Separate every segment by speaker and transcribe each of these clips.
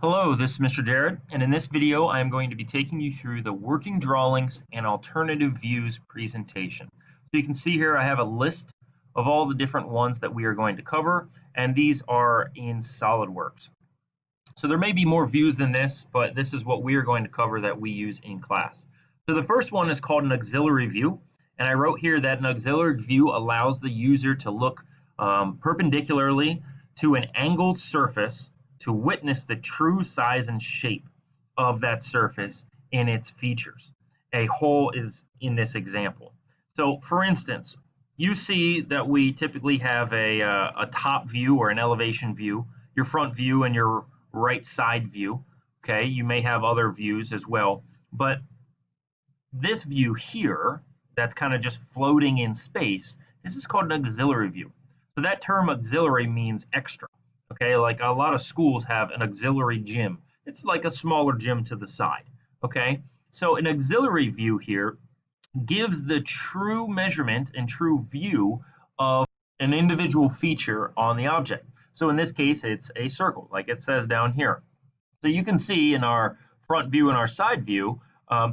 Speaker 1: Hello, this is Mr. Jared, and in this video I am going to be taking you through the working drawings and alternative views presentation. So you can see here I have a list of all the different ones that we are going to cover, and these are in SolidWorks. So there may be more views than this, but this is what we are going to cover that we use in class. So the first one is called an auxiliary view, and I wrote here that an auxiliary view allows the user to look perpendicularly to an angled surface to witness the true size and shape of that surface in its features. A hole is in this example. So for instance, you see that we typically have a top view or an elevation view, your front view and your right side view. Okay, you may have other views as well, but this view here that's kind of just floating in space, this is called an auxiliary view. So that term auxiliary means extra. Okay, like a lot of schools have an auxiliary gym. It's like a smaller gym to the side. Okay, so an auxiliary view here gives the true measurement and true view of an individual feature on the object. So in this case, it's a circle, like it says down here. So you can see in our front view and our side view,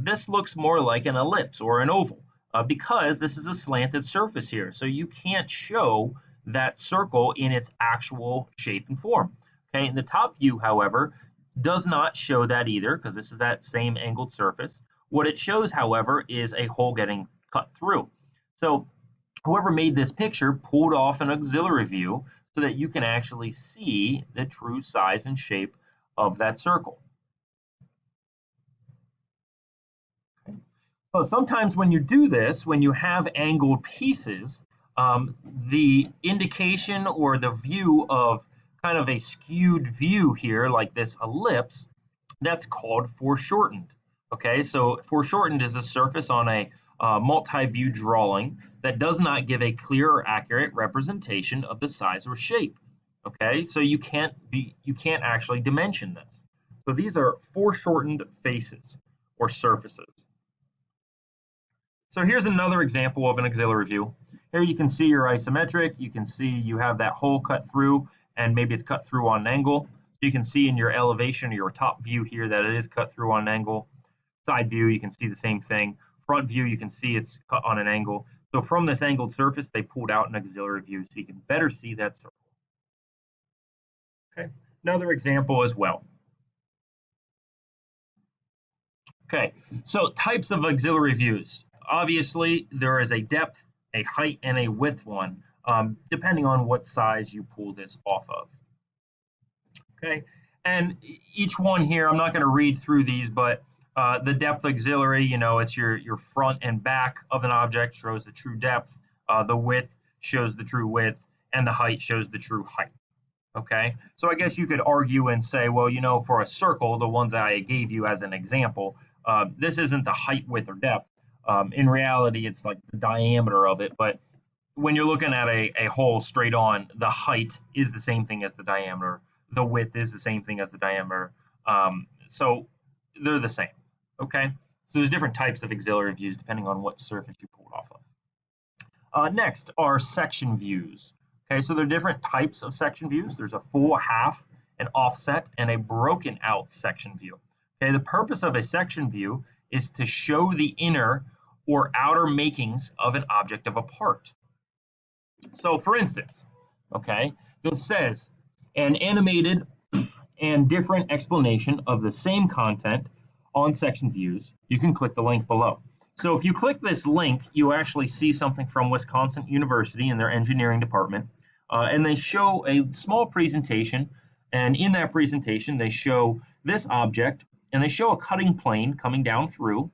Speaker 1: this looks more like an ellipse or an oval because this is a slanted surface here. So you can't show that circle in its actual shape and form. Okay, and the top view, however, does not show that either because this is that same angled surface. What it shows, however, is a hole getting cut through. So whoever made this picture pulled off an auxiliary view so that you can actually see the true size and shape of that circle. Okay. So sometimes when you do this, when you have angled pieces, the indication or the view of kind of a skewed view here, like this ellipse, that's called foreshortened. Okay, so foreshortened is a surface on a multi-view drawing that does not give a clear or accurate representation of the size or shape. Okay, so you can't actually dimension this. So these are foreshortened faces or surfaces. So here's another example of an auxiliary view. Here you can see your isometric. You can see you have that hole cut through, and maybe it's cut through on an angle. So you can see in your elevation or your top view here that it is cut through on an angle. Side view, you can see the same thing. Front view, you can see it's cut on an angle. So from this angled surface, they pulled out an auxiliary view so you can better see that circle. Okay, another example as well. Okay, so types of auxiliary views. Obviously, there is a depth, a height, and a width one, depending on what size you pull this off of. Okay, and each one here, I'm not going to read through these, but the depth auxiliary, you know, it's your front and back of an object shows the true depth. The width shows the true width, and the height shows the true height. Okay, so I guess you could argue and say, well, you know, for a circle, the ones that I gave you as an example, this isn't the height, width, or depth. In reality, it's like the diameter of it. But when you're looking at a hole straight on, the height is the same thing as the diameter. The width is the same thing as the diameter. So they're the same. Okay, so there's different types of auxiliary views depending on what surface you pulled off of. Next are section views. Okay, so there are different types of section views. There's a full, half, an offset, and a broken out section view. Okay, the purpose of a section view is to show the inner or outer makings of an object of a part. So for instance, okay, this says an animated and different explanation of the same content on section views. You can click the link below. So if you click this link, you actually see something from Wisconsin University in their engineering department, and they show a small presentation, and in that presentation they show this object, and they show a cutting plane coming down through,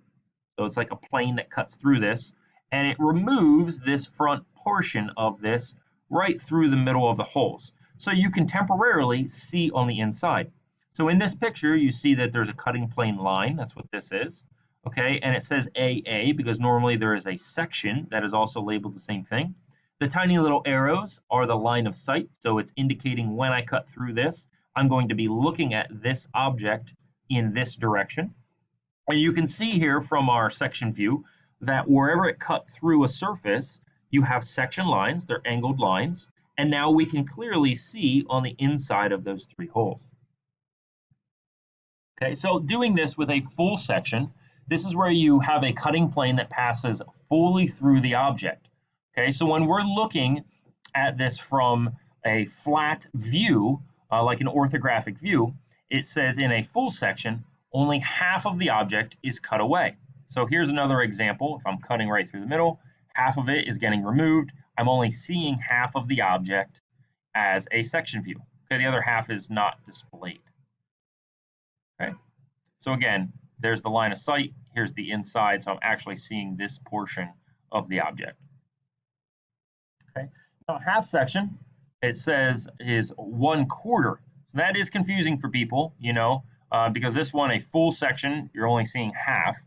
Speaker 1: so it's like a plane that cuts through this, and it removes this front portion of this right through the middle of the holes, so you can temporarily see on the inside. So in this picture, you see that there's a cutting plane line, that's what this is. Okay, and it says AA because normally there is a section that is also labeled the same thing. The tiny little arrows are the line of sight, so it's indicating when I cut through this, I'm going to be looking at this object in this direction. And you can see here from our section view that wherever it cut through a surface, you have section lines, they're angled lines, and now we can clearly see on the inside of those three holes. Okay, so doing this with a full section, this is where you have a cutting plane that passes fully through the object. Okay, so when we're looking at this from a flat view, like an orthographic view, it says in a full section, only half of the object is cut away. So here's another example. If I'm cutting right through the middle, half of it is getting removed. I'm only seeing half of the object as a section view. Okay, the other half is not displayed. Okay, so again, there's the line of sight. Here's the inside, so I'm actually seeing this portion of the object. Okay, now half section, it says is 1/4. So that is confusing for people, because this one, a full section, you're only seeing half.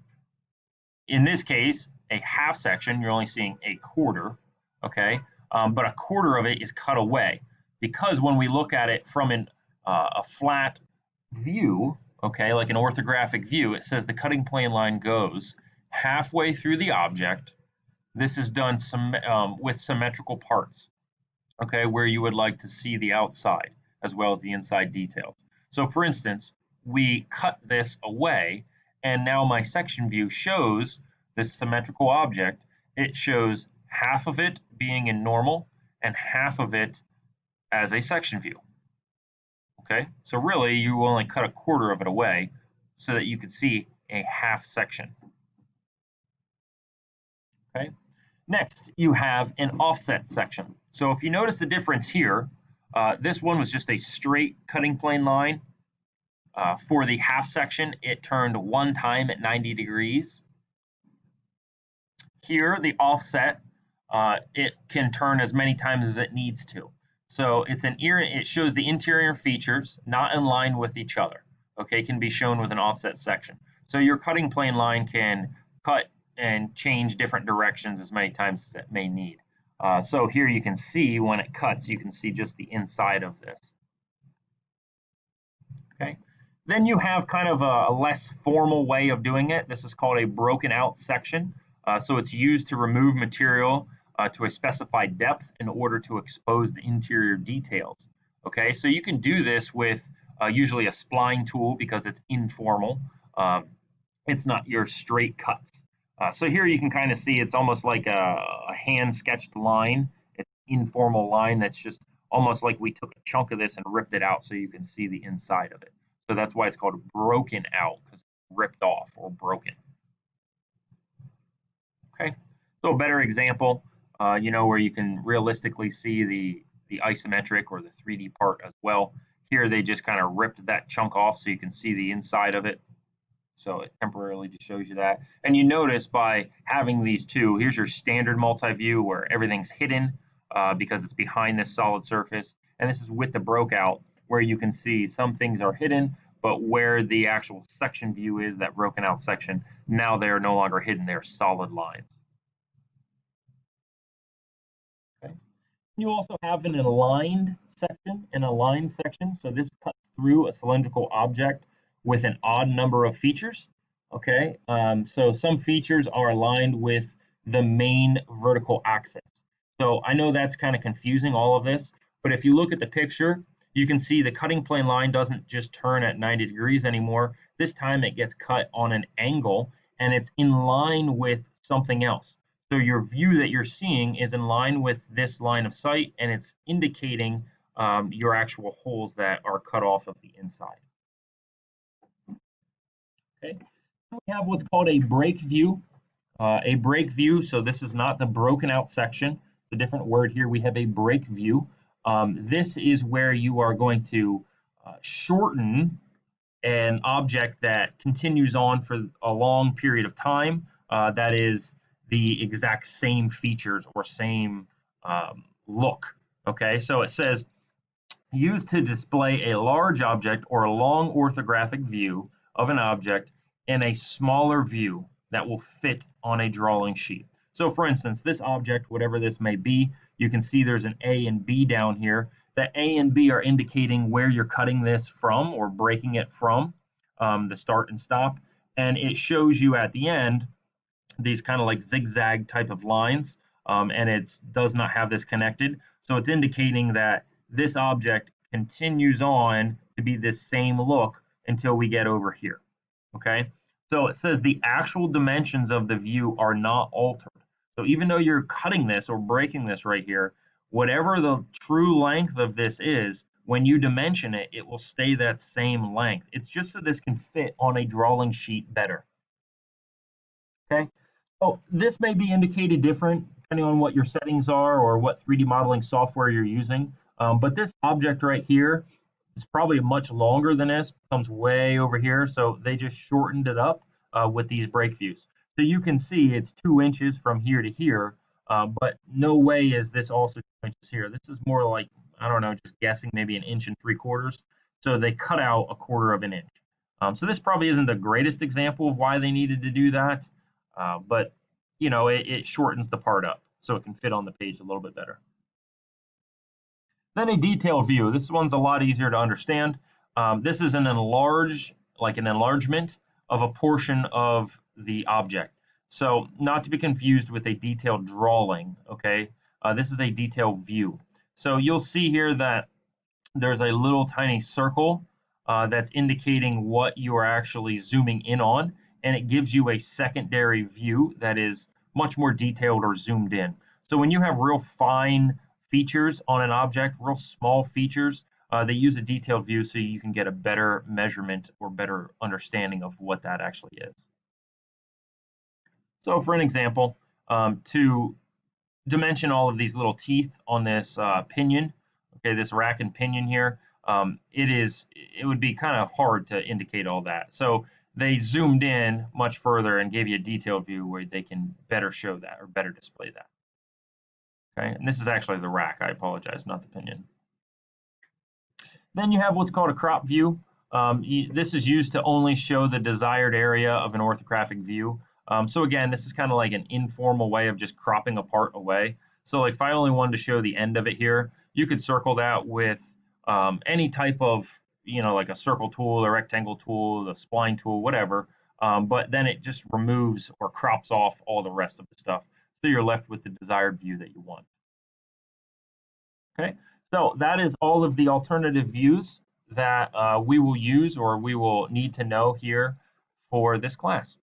Speaker 1: In this case, a half section, you're only seeing a quarter, okay? But a quarter of it is cut away because when we look at it from a flat view, okay, like an orthographic view, it says the cutting plane line goes halfway through the object. This is done with symmetrical parts, okay, where you would like to see the outside as well as the inside details. So for instance, we cut this away, and now my section view shows this symmetrical object. It shows half of it being in normal and half of it as a section view. Okay, so really you only cut a quarter of it away so that you could see a half section. Okay, next you have an offset section. So if you notice the difference here, this one was just a straight cutting plane line. For the half section, it turned one time at 90 degrees. Here, the offset, it can turn as many times as it needs to. So it shows the interior features not in line with each other. Okay, can be shown with an offset section. So your cutting plane line can cut and change different directions as many times as it may need. So here you can see when it cuts, you can see just the inside of this. Okay. Then you have kind of a less formal way of doing it. This is called a broken out section. So it's used to remove material to a specified depth in order to expose the interior details. Okay, so you can do this with usually a spline tool because it's informal. It's not your straight cuts. So here you can kind of see it's almost like a hand sketched line. It's an informal line that's just almost like we took a chunk of this and ripped it out so you can see the inside of it. So that's why it's called broken out, because it's ripped off or broken. Okay, so a better example, where you can realistically see the isometric or the 3D part as well. Here they just kind of ripped that chunk off so you can see the inside of it. So it temporarily just shows you that. And you notice by having these two, here's your standard multi-view where everything's hidden because it's behind this solid surface. And this is with the broke out where you can see some things are hidden, but where the actual section view is, that broken out section, now they're no longer hidden, they're solid lines. Okay. You also have an aligned section, so this cuts through a cylindrical object with an odd number of features. Okay, so some features are aligned with the main vertical axis. So I know that's kind of confusing, all of this, but if you look at the picture, you can see the cutting plane line doesn't just turn at 90 degrees anymore. This time it gets cut on an angle and it's in line with something else. So your view that you're seeing is in line with this line of sight, and it's indicating your actual holes that are cut off of the inside. Okay, we have what's called a break view. A break view, so this is not the broken out section. It's a different word here. We have a break view. This is where you are going to shorten an object that continues on for a long period of time. That is the exact same features or same look. Okay, so it says used to display a large object or a long orthographic view of an object in a smaller view that will fit on a drawing sheet. So for instance, this object, whatever this may be, you can see there's an A and B down here. That A and B are indicating where you're cutting this from or breaking it from, the start and stop. And it shows you at the end these kind of like zigzag type of lines, and it does not have this connected. So it's indicating that this object continues on to be this same look until we get over here. Okay, so it says the actual dimensions of the view are not altered. So even though you're cutting this or breaking this right here, whatever the true length of this is, when you dimension it, it will stay that same length. It's just so this can fit on a drawing sheet better. Okay, so this may be indicated different depending on what your settings are or what 3D modeling software you're using. But this object right here is probably much longer than this, comes way over here. So they just shortened it up with these break views. So you can see it's 2 inches from here to here, but no way is this also 2 inches here. This is more like, I don't know, just guessing, maybe 1 3/4 inches. So they cut out 1/4 of an inch. So this probably isn't the greatest example of why they needed to do that, but it shortens the part up so it can fit on the page a little bit better. Then a detailed view. This one's a lot easier to understand. This is an enlargement of a portion of the object. So not to be confused with a detailed drawing, okay? This is a detailed view. So you'll see here that there's a little tiny circle that's indicating what you are actually zooming in on, and it gives you a secondary view that is much more detailed or zoomed in. So when you have real fine features on an object, real small features, they use a detailed view so you can get a better measurement or better understanding of what that actually is. So for an example, to dimension all of these little teeth on this pinion, okay, this rack and pinion here, it would be kind of hard to indicate all that. So they zoomed in much further and gave you a detailed view where they can better show that or better display that. Okay, and this is actually the rack, I apologize, not the pinion. Then you have what's called a crop view. This is used to only show the desired area of an orthographic view. So again, this is kind of like an informal way of just cropping a part away. So like if I only wanted to show the end of it here, you could circle that with any type of, like a circle tool, a rectangle tool, a spline tool, whatever. But then it just removes or crops off all the rest of the stuff. So you're left with the desired view that you want. Okay, so that is all of the alternative views that we will use or we will need to know here for this class.